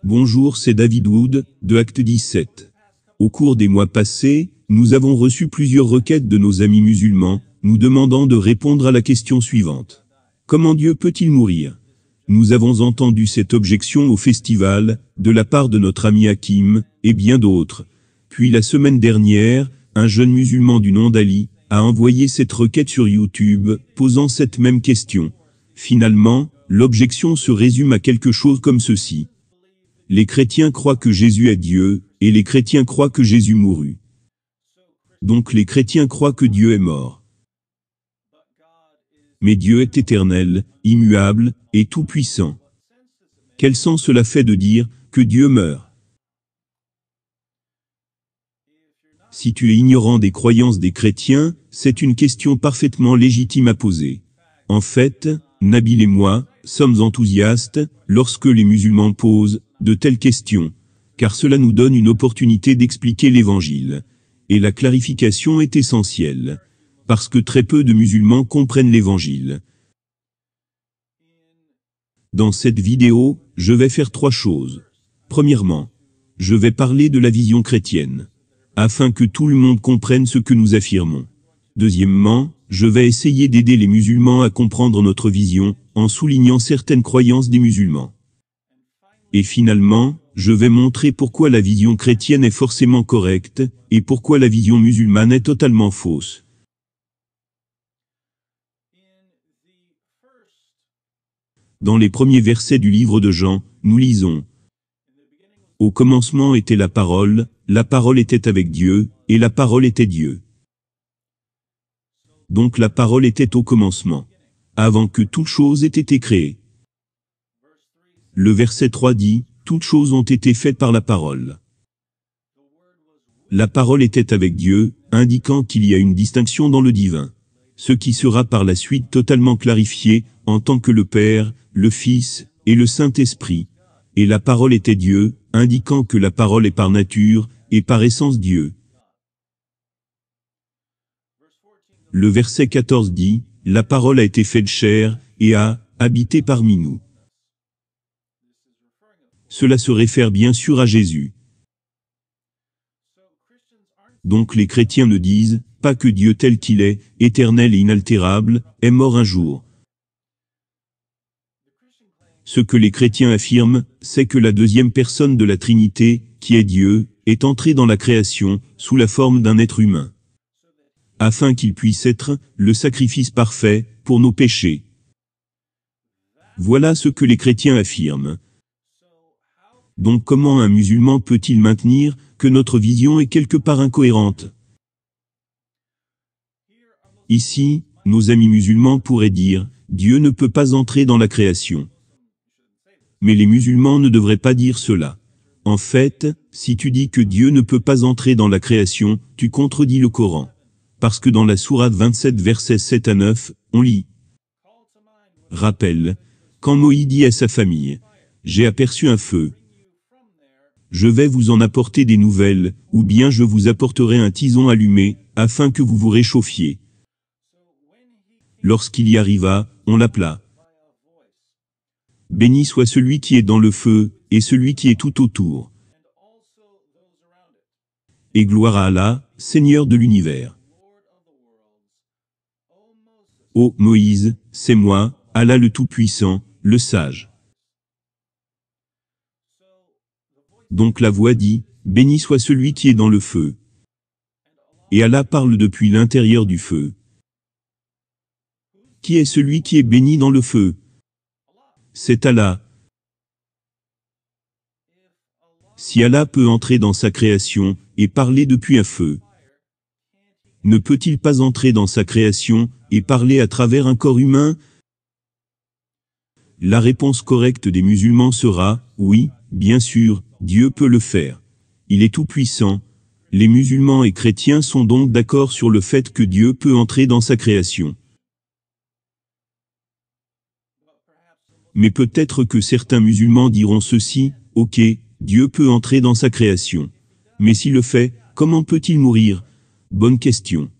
Bonjour, c'est David Wood, de Acte 17. Au cours des mois passés, nous avons reçu plusieurs requêtes de nos amis musulmans, nous demandant de répondre à la question suivante. Comment Dieu peut-il mourir? Nous avons entendu cette objection au festival, de la part de notre ami Hakim, et bien d'autres. Puis la semaine dernière, un jeune musulman du nom d'Ali, a envoyé cette requête sur YouTube, posant cette même question. Finalement, l'objection se résume à quelque chose comme ceci. Les chrétiens croient que Jésus est Dieu, et les chrétiens croient que Jésus mourut. Donc les chrétiens croient que Dieu est mort. Mais Dieu est éternel, immuable, et tout-puissant. Quel sens cela fait de dire que Dieu meurt? Si tu es ignorant des croyances des chrétiens, c'est une question parfaitement légitime à poser. En fait, Nabil et moi, sommes enthousiastes, lorsque les musulmans posent de telles questions, car cela nous donne une opportunité d'expliquer l'Évangile. Et la clarification est essentielle, parce que très peu de musulmans comprennent l'Évangile. Dans cette vidéo, je vais faire 3 choses. Premièrement, je vais parler de la vision chrétienne, afin que tout le monde comprenne ce que nous affirmons. Deuxièmement, je vais essayer d'aider les musulmans à comprendre notre vision, en soulignant certaines croyances des musulmans. Et finalement, je vais montrer pourquoi la vision chrétienne est forcément correcte, et pourquoi la vision musulmane est totalement fausse. Dans les premiers versets du livre de Jean, nous lisons « Au commencement était la parole était avec Dieu, et la parole était Dieu. » Donc la parole était au commencement, avant que toute chose ait été créée. Le verset 3 dit « Toutes choses ont été faites par la parole. » La parole était avec Dieu, indiquant qu'il y a une distinction dans le divin, ce qui sera par la suite totalement clarifié, en tant que le Père, le Fils, et le Saint-Esprit. Et la parole était Dieu, indiquant que la parole est par nature, et par essence Dieu. Le verset 14 dit, « La parole a été faite chair, et a habité parmi nous. » Cela se réfère bien sûr à Jésus. Donc les chrétiens ne disent pas que Dieu tel qu'il est, éternel et inaltérable, est mort un jour. Ce que les chrétiens affirment, c'est que la deuxième personne de la Trinité, qui est Dieu, est entrée dans la création, sous la forme d'un être humain, afin qu'il puisse être le sacrifice parfait pour nos péchés. Voilà ce que les chrétiens affirment. Donc comment un musulman peut-il maintenir que notre vision est quelque part incohérente? Ici, nos amis musulmans pourraient dire, Dieu ne peut pas entrer dans la création. Mais les musulmans ne devraient pas dire cela. En fait, si tu dis que Dieu ne peut pas entrer dans la création, tu contredis le Coran. Parce que dans la sourate 27 versets 7 à 9, on lit. Rappel, quand Moïse dit à sa famille, j'ai aperçu un feu. Je vais vous en apporter des nouvelles, ou bien je vous apporterai un tison allumé, afin que vous vous réchauffiez. Lorsqu'il y arriva, on l'appela. Béni soit celui qui est dans le feu, et celui qui est tout autour. Et gloire à Allah, Seigneur de l'univers. Ô Moïse, c'est moi, Allah le Tout-Puissant, le Sage. Donc la voix dit, béni soit celui qui est dans le feu. Et Allah parle depuis l'intérieur du feu. Qui est celui qui est béni dans le feu? C'est Allah. Si Allah peut entrer dans sa création, et parler depuis un feu, ne peut-il pas entrer dans sa création, et parler à travers un corps humain? La réponse correcte des musulmans sera, oui, bien sûr, Dieu peut le faire. Il est tout-puissant. Les musulmans et chrétiens sont donc d'accord sur le fait que Dieu peut entrer dans sa création. Mais peut-être que certains musulmans diront ceci, ok, Dieu peut entrer dans sa création. Mais s'il le fait, comment peut-il mourir? Bonne question.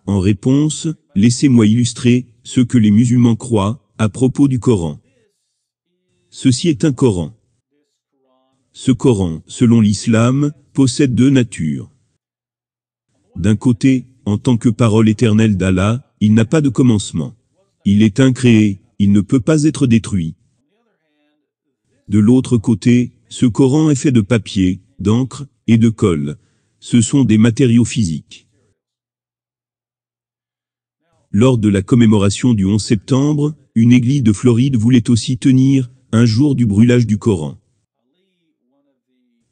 En réponse, laissez-moi illustrer ce que les musulmans croient à propos du Coran. Ceci est un Coran. Ce Coran, selon l'islam, possède deux natures. D'un côté, en tant que parole éternelle d'Allah, il n'a pas de commencement. Il est incréé, il ne peut pas être détruit. De l'autre côté, ce Coran est fait de papier, d'encre et de colle. Ce sont des matériaux physiques. Lors de la commémoration du 11 septembre, une église de Floride voulait aussi tenir un jour du brûlage du Coran.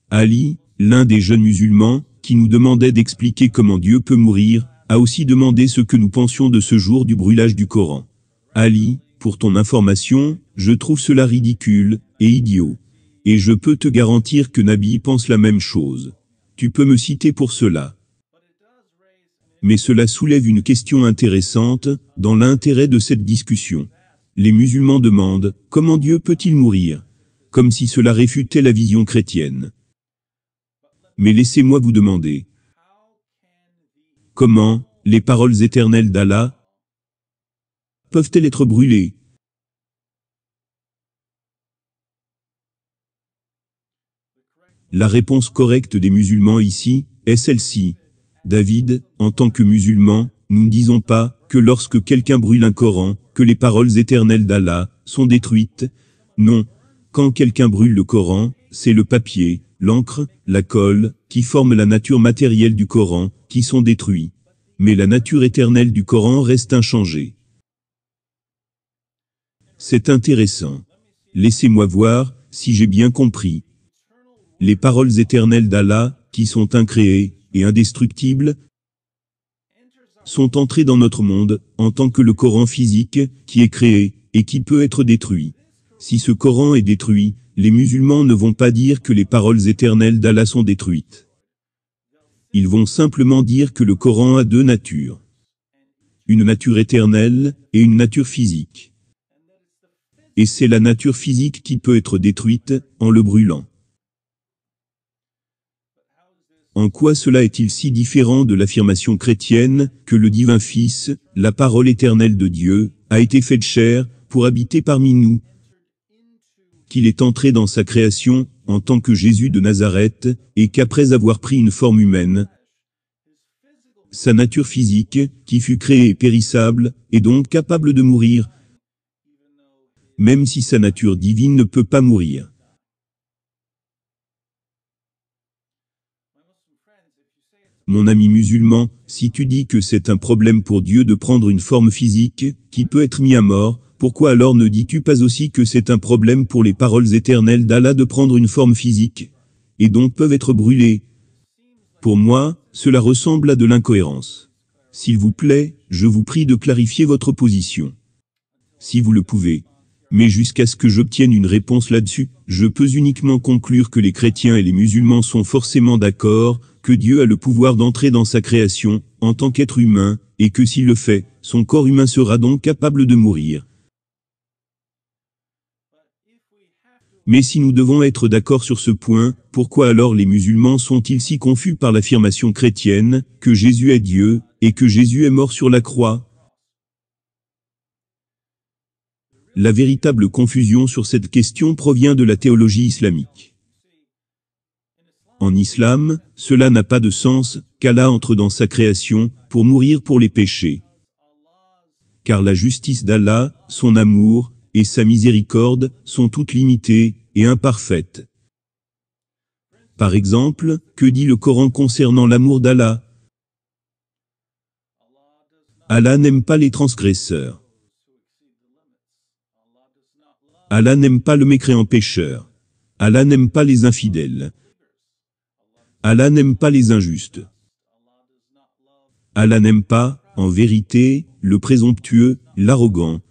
Ali, l'un des jeunes musulmans, qui nous demandait d'expliquer comment Dieu peut mourir, a aussi demandé ce que nous pensions de ce jour du brûlage du Coran. Ali, pour ton information, je trouve cela ridicule et idiot. Et je peux te garantir que Nabi pense la même chose. Tu peux me citer pour cela. Mais cela soulève une question intéressante, dans l'intérêt de cette discussion. Les musulmans demandent, comment Dieu peut-il mourir? Comme si cela réfutait la vision chrétienne. Mais laissez-moi vous demander. Comment, les paroles éternelles d'Allah peuvent-elles être brûlées? La réponse correcte des musulmans ici est celle-ci. David, en tant que musulman, nous ne disons pas que lorsque quelqu'un brûle un Coran, que les paroles éternelles d'Allah sont détruites. Non, quand quelqu'un brûle le Coran, c'est le papier, l'encre, la colle, qui forment la nature matérielle du Coran, qui sont détruits. Mais la nature éternelle du Coran reste inchangée. C'est intéressant. Laissez-moi voir si j'ai bien compris. Les paroles éternelles d'Allah, qui sont incréées et indestructibles, sont entrées dans notre monde, en tant que le Coran physique, qui est créé, et qui peut être détruit. Si ce Coran est détruit, les musulmans ne vont pas dire que les paroles éternelles d'Allah sont détruites. Ils vont simplement dire que le Coran a deux natures. Une nature éternelle, et une nature physique. Et c'est la nature physique qui peut être détruite, en le brûlant. En quoi cela est-il si différent de l'affirmation chrétienne, que le divin Fils, la parole éternelle de Dieu, a été faite chair, pour habiter parmi nous? Qu'il est entré dans sa création, en tant que Jésus de Nazareth, et qu'après avoir pris une forme humaine, sa nature physique, qui fut créée et périssable, est donc capable de mourir, même si sa nature divine ne peut pas mourir. Mon ami musulman, si tu dis que c'est un problème pour Dieu de prendre une forme physique, qui peut être mis à mort, pourquoi alors ne dis-tu pas aussi que c'est un problème pour les paroles éternelles d'Allah de prendre une forme physique, et donc peuvent être brûlées? Pour moi, cela ressemble à de l'incohérence. S'il vous plaît, je vous prie de clarifier votre position. Si vous le pouvez. Mais jusqu'à ce que j'obtienne une réponse là-dessus, je peux uniquement conclure que les chrétiens et les musulmans sont forcément d'accord, que Dieu a le pouvoir d'entrer dans sa création, en tant qu'être humain, et que s'il le fait, son corps humain sera donc capable de mourir. Mais si nous devons être d'accord sur ce point, pourquoi alors les musulmans sont-ils si confus par l'affirmation chrétienne, que Jésus est Dieu, et que Jésus est mort sur la croix? La véritable confusion sur cette question provient de la théologie islamique. En islam, cela n'a pas de sens, qu'Allah entre dans sa création, pour mourir pour les péchés. Car la justice d'Allah, son amour, et sa miséricorde, sont toutes limitées, et imparfaites. Par exemple, que dit le Coran concernant l'amour d'Allah? Allah n'aime pas les transgresseurs. Allah n'aime pas le mécréant pécheur. Allah n'aime pas les infidèles. Allah n'aime pas les injustes. Allah n'aime pas, en vérité, le présomptueux, l'arrogant.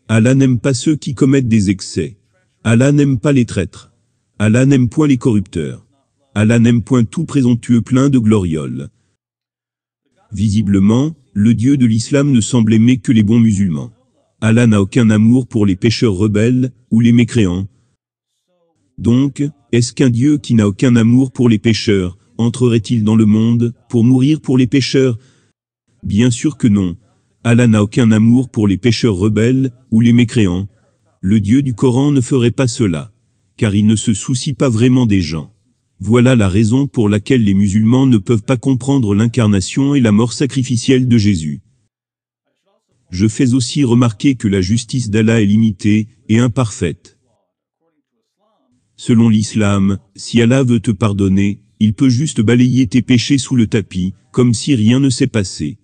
Allah n'aime pas ceux qui commettent des excès. Allah n'aime pas les traîtres. Allah n'aime point les corrupteurs. Allah n'aime point tout présomptueux plein de glorioles. Visiblement, le Dieu de l'islam ne semble aimer que les bons musulmans. Allah n'a aucun amour pour les pécheurs rebelles, ou les mécréants. Donc, est-ce qu'un Dieu qui n'a aucun amour pour les pécheurs, entrerait-il dans le monde, pour mourir pour les pécheurs? Bien sûr que non. Allah n'a aucun amour pour les pécheurs rebelles, ou les mécréants. Le Dieu du Coran ne ferait pas cela. car il ne se soucie pas vraiment des gens. Voilà la raison pour laquelle les musulmans ne peuvent pas comprendre l'incarnation et la mort sacrificielle de Jésus. Je fais aussi remarquer que la justice d'Allah est limitée et imparfaite. Selon l'islam, si Allah veut te pardonner, il peut juste balayer tes péchés sous le tapis, comme si rien ne s'est passé.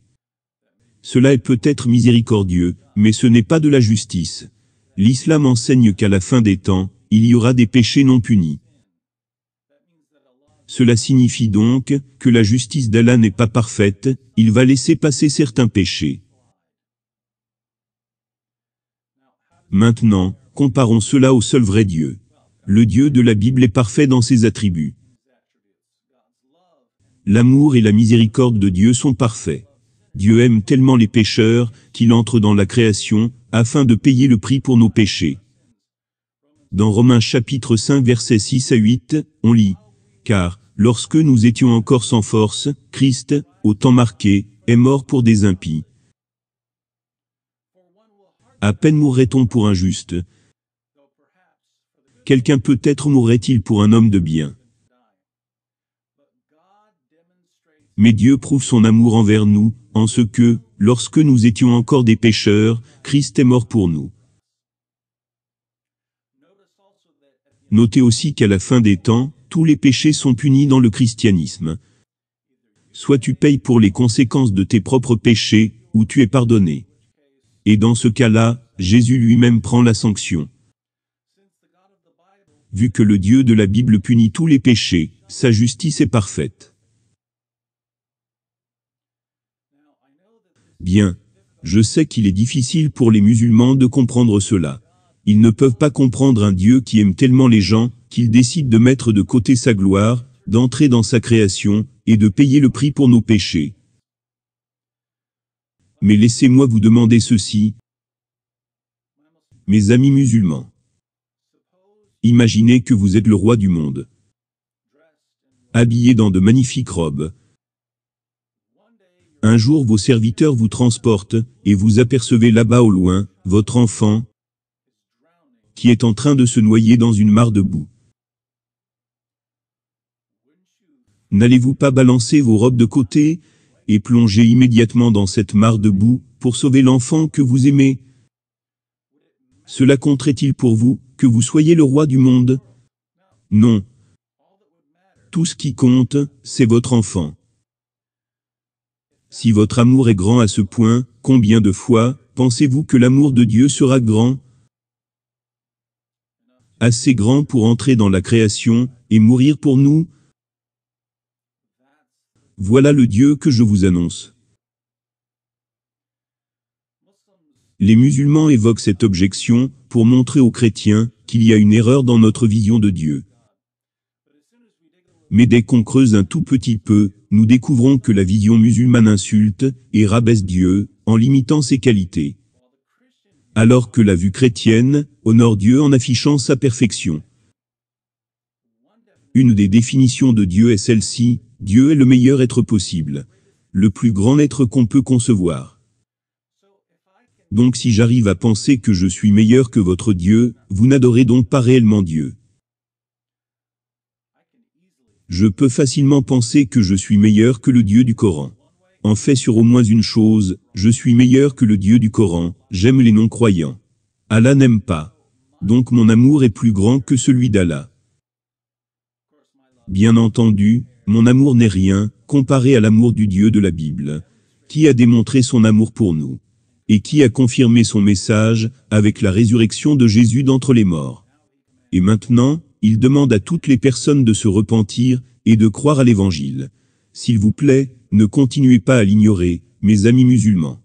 Cela est peut-être miséricordieux, mais ce n'est pas de la justice. L'islam enseigne qu'à la fin des temps, il y aura des péchés non punis. Cela signifie donc que la justice d'Allah n'est pas parfaite, il va laisser passer certains péchés. Maintenant, comparons cela au seul vrai Dieu. Le Dieu de la Bible est parfait dans ses attributs. L'amour et la miséricorde de Dieu sont parfaits. Dieu aime tellement les pécheurs qu'il entre dans la création afin de payer le prix pour nos péchés. Dans Romains chapitre 5 versets 6 à 8, on lit « Car, lorsque nous étions encore sans force, Christ, au temps marqué, est mort pour des impies. À peine mourrait-on pour un juste. Quelqu'un peut-être mourrait-il pour un homme de bien. Mais Dieu prouve son amour envers nous, en ce que, lorsque nous étions encore des pécheurs, Christ est mort pour nous. » Notez aussi qu'à la fin des temps, tous les péchés sont punis dans le christianisme. Soit tu payes pour les conséquences de tes propres péchés, ou tu es pardonné. Et dans ce cas-là, Jésus lui-même prend la sanction. Vu que le Dieu de la Bible punit tous les péchés, sa justice est parfaite. Bien, je sais qu'il est difficile pour les musulmans de comprendre cela. Ils ne peuvent pas comprendre un Dieu qui aime tellement les gens, qu'il décide de mettre de côté sa gloire, d'entrer dans sa création, et de payer le prix pour nos péchés. Mais laissez-moi vous demander ceci, mes amis musulmans. Imaginez que vous êtes le roi du monde, habillé dans de magnifiques robes. Un jour vos serviteurs vous transportent, et vous apercevez là-bas au loin, votre enfant, qui est en train de se noyer dans une mare de boue. N'allez-vous pas balancer vos robes de côté, et plonger immédiatement dans cette mare de boue, pour sauver l'enfant que vous aimez? Cela compterait-il pour vous, que vous soyez le roi du monde? Non. Tout ce qui compte, c'est votre enfant. Si votre amour est grand à ce point, combien de fois, pensez-vous que l'amour de Dieu sera grand? Assez grand pour entrer dans la création, et mourir pour nous? Voilà le Dieu que je vous annonce. Les musulmans évoquent cette objection, pour montrer aux chrétiens, qu'il y a une erreur dans notre vision de Dieu. Mais dès qu'on creuse un tout petit peu, nous découvrons que la vision musulmane insulte, et rabaisse Dieu, en limitant ses qualités. Alors que la vue chrétienne, honore Dieu en affichant sa perfection. Une des définitions de Dieu est celle-ci, Dieu est le meilleur être possible. Le plus grand être qu'on peut concevoir. Donc si j'arrive à penser que je suis meilleur que votre Dieu, vous n'adorez donc pas réellement Dieu. Je peux facilement penser que je suis meilleur que le Dieu du Coran. En fait sur au moins une chose, je suis meilleur que le Dieu du Coran, j'aime les non-croyants. Allah n'aime pas. Donc mon amour est plus grand que celui d'Allah. Bien entendu, mon amour n'est rien, comparé à l'amour du Dieu de la Bible, qui a démontré son amour pour nous, et qui a confirmé son message, avec la résurrection de Jésus d'entre les morts. Et maintenant, il demande à toutes les personnes de se repentir, et de croire à l'Évangile. S'il vous plaît, ne continuez pas à l'ignorer, mes amis musulmans.